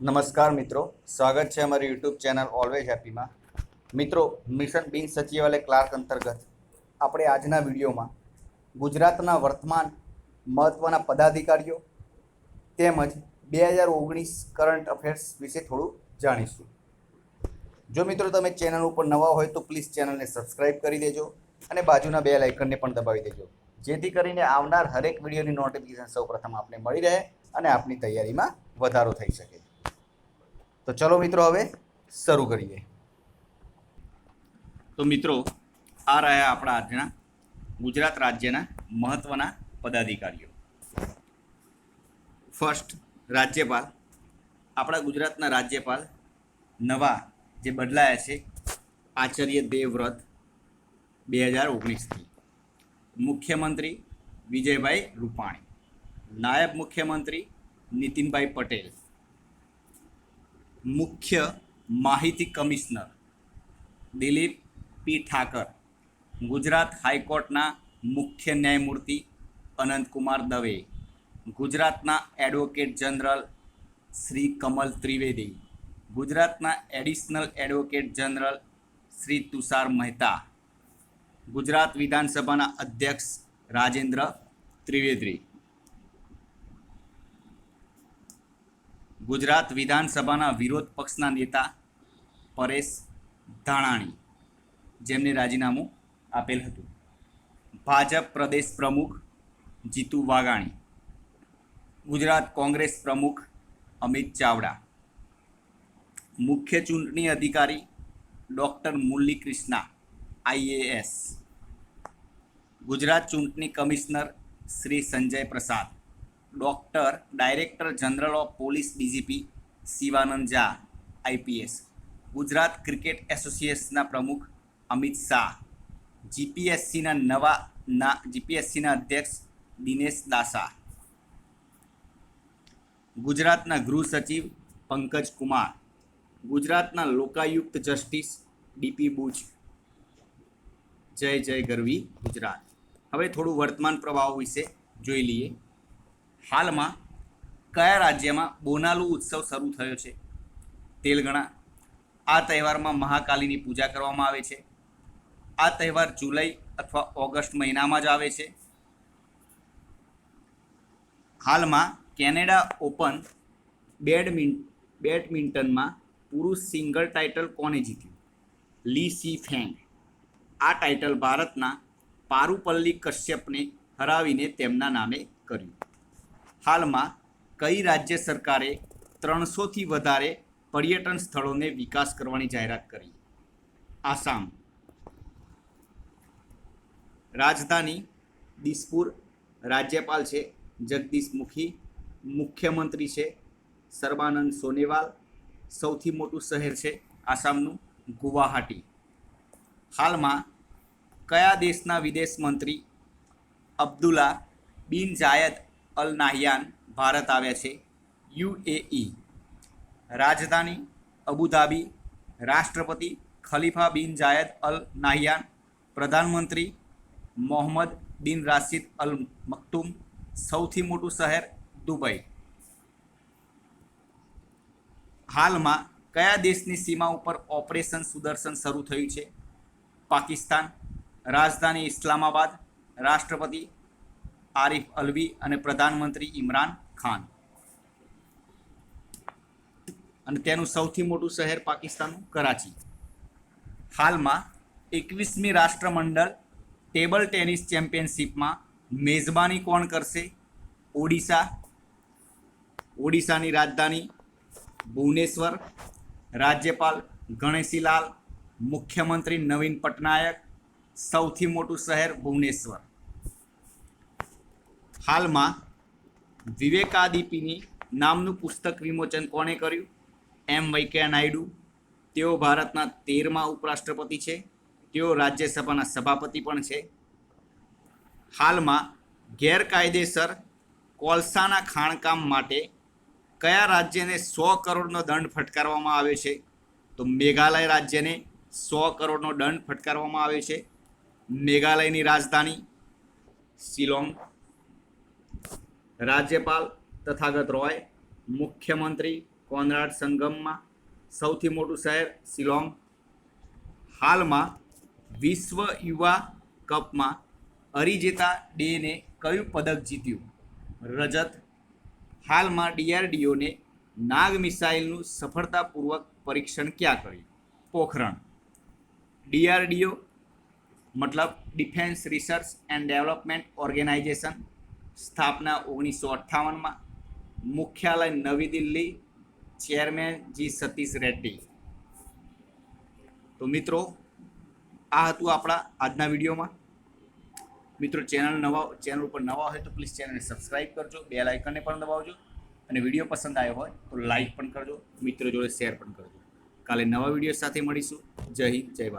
નમસ્કાર મિત્રો, સ્વાગત છે અમારી યુટ્યુબ ચેનલ ઓલવેઝ હેપીમાં. મિત્રો, મિશન બિન સચિવાલય ક્લાર્ક અંતર્ગત આપણે આજના વિડીયોમાં ગુજરાતના વર્તમાન મહત્ત્વના પદાધિકારીઓ તેમજ 2019 કરંટ અફેર્સ વિશે થોડું જાણીશું. જો મિત્રો તમે ચેનલ ઉપર નવા હોય તો પ્લીઝ ચેનલને સબસ્ક્રાઈબ કરી દેજો અને બાજુના બેલ આઇકનને પણ દબાવી દેજો, જેથી કરીને આવનાર હરેક વિડીયોની નોટિફિકેશન સૌપ્રથમ આપને મળી રહે અને આપની તૈયારીમાં વધારો થઈ શકે. તો ચલો મિત્રો, હવે શરૂ કરીએ. તો મિત્રો, આ રહ્યા આપણા આજના ગુજરાત રાજ્યના મહત્વના પદાધિકારીઓ. ફર્સ્ટ, રાજ્યપાલ. આપણા ગુજરાતના રાજ્યપાલ નવા જે બદલાયા છે, આચાર્ય દેવવ્રત 2019થી. મુખ્યમંત્રી વિજયભાઈ રૂપાણી. નાયબ મુખ્યમંત્રી નીતિનભાઈ પટેલ. મુખ્ય માહિતી કમિશનર દિલીપ પી ઠાકર. ગુજરાત હાઈકોર્ટના મુખ્ય ન્યાયમૂર્તિ અનંતકુમાર દવે. ગુજરાતના એડવોકેટ જનરલ શ્રી કમલ ત્રિવેદી. ગુજરાતના additional advocate general Shri Tushar Mehta. Gujarat વિધાનસભાના અધ્યક્ષ રાજેન્દ્ર ત્રિવેદી. ગુજરાત વિધાનસભાના વિરોધ પક્ષના નેતા પરેશ ધાનાણી, જેમને રાજીનામું આપેલ હતું. ભાજપ પ્રદેશ પ્રમુખ જીતુ વાઘાણી. ગુજરાત કોંગ્રેસ પ્રમુખ અમિત ચાવડા. મુખ્ય ચૂંટણી અધિકારી ડૉક્ટર મુરલી કૃષ્ણા IAS. ગુજરાત ચૂંટણી commissioner Shri Sanjay Prasad. Director general of police DGP Shivanand Jha IPS. Gujarat cricket એસોસિએશનના પ્રમુખ અમિત શાહ. જીપીએસસીના અધ્યક્ષ દિનેશ દાસા. ગુજરાતના ગૃહ સચિવ પંકજ કુમાર. ગુજરાતના લોકાયુક્ત જસ્ટિસ DP બુચ. જય જય ગરવી ગુજરાત. હવે થોડું વર્તમાન પ્રવાહો વિશે જોઈ લઈએ. હાલમાં કયા રાજ્યમાં બોનાલુ ઉત્સવ શરૂ થયો છે? તેલંગાણા. આ તહેવારમાં મહાકાલીની પૂજા કરવામાં આવે છે. આ તહેવાર જુલાઈ અથવા ઓગસ્ટ મહિનામાં જ આવે છે. હાલમાં કેનેડા ઓપન બેડમિન્ટનમાં પુરુષ સિંગલ ટાઇટલ કોને જીત્યું? લી સી ફેંગ. આ ટાઇટલ ભારતના પારુપલ્લી કશ્યપને હરાવીને તેમના નામે કર્યું. હાલમાં કઈ રાજ્ય સરકારે 300થી વધારે પર્યટન સ્થળોને વિકાસ કરવાની જાહેરાત કરી? આસામ. રાજધાની દિસપુર. રાજ્યપાલ છે જગદીશ મુખી. મુખ્યમંત્રી છે સર્બાનંદ સોનોવાલ. સૌથી મોટું શહેર છે આસામનું ગુવાહાટી. હાલમાં કયા દેશના વિદેશ મંત્રી અબ્દુલ્લા બિન જાયદ અલ નાહયાન ભારત આવ્યા છે? UAE. રાજધાની અબુધાબી. રાષ્ટ્રપતિ ખલીફા બિન જાયદ અલ નાહયાન. પ્રધાનમંત્રી મોહમ્મદ બિન રાશિદ અલ મક્તુમ. સૌથી મોટું શહેર દુબઈ. હાલમાં કયા દેશની સીમા ઉપર ઓપરેશન સુદર્શન શરૂ થયું છે? પાકિસ્તાન. રાજધાની ઇસ્લામાબાદ. રાષ્ટ્રપતિ આરિફ અલ્વી અને પ્રધાનમંત્રી ઇમરાન ખાન. અને તેનું સૌથી મોટું શહેર પાકિસ્તાનનું કરાચી. હાલમાં 21મી રાષ્ટ્રમંડળ ટેબલ ટેનિસ ચેમ્પિયનશિપમાં મેજબાની કોણ કરશે? ઓડિશા. ઓડિશાની રાજધાની ભુવનેશ્વર. રાજ્યપાલ ગણેશીલાલ. મુખ્યમંત્રી નવીન પટનાયક. સૌથી મોટું શહેર ભુવનેશ્વર. હાલમાં વિવેકાદીપીની નામનું પુસ્તક વિમોચન કોણે કર્યું? M વેંકૈયા નાયડુ. તેઓ ભારતના 13મા ઉપરાષ્ટ્રપતિ છે. તેઓ રાજ્યસભાના સભાપતિ પણ છે. હાલમાં ગેરકાયદેસર કોલસાના ખાણકામ માટે કયા રાજ્યને 100 કરોડનો દંડ ફટકારવામાં આવ્યો છે? તો મેઘાલય રાજ્યને 100 કરોડનો દંડ ફટકારવામાં આવ્યો છે. મેઘાલયની રાજધાની શિલોંગ. રાજ્યપાલ તથાગત રોય. મુખ્યમંત્રી કોનરાડ સંગમમાં. સૌથી મોટું શહેર શિલોંગ. હાલમાં વિશ્વ યુવા કપમાં અરિજેતા ડેને કયું પદક જીત્યું? રજત. હાલમાં DRDOને નાગ મિસાઇલનું સફળતાપૂર્વક પરીક્ષણ ક્યાં કર્યું? પોખરણ. DRDO મતલબ Defence Research and Development Organisation, સ્થાપના 1958માં. મુખ્યાલય નવી દિલ્હી. Chairman G Satish Reddy. તો મિત્રો, આ હતું આપણા આજના વિડીયોમાં. મિત્રો, ચેનલ ઉપર નવા હોય તો પ્લીઝ ચેનલને સબસ્ક્રાઈબ કરજો, બેલ આઇકનને પણ દબાવજો, અને વિડીયો પસંદ આવ્યો હોય તો લાઈક પણ કરજો, મિત્રો જોડે શેર પણ કરજો. કાલે નવા વિડીયો સાથે મળીશું. જય હિન્દ, જય ભારત.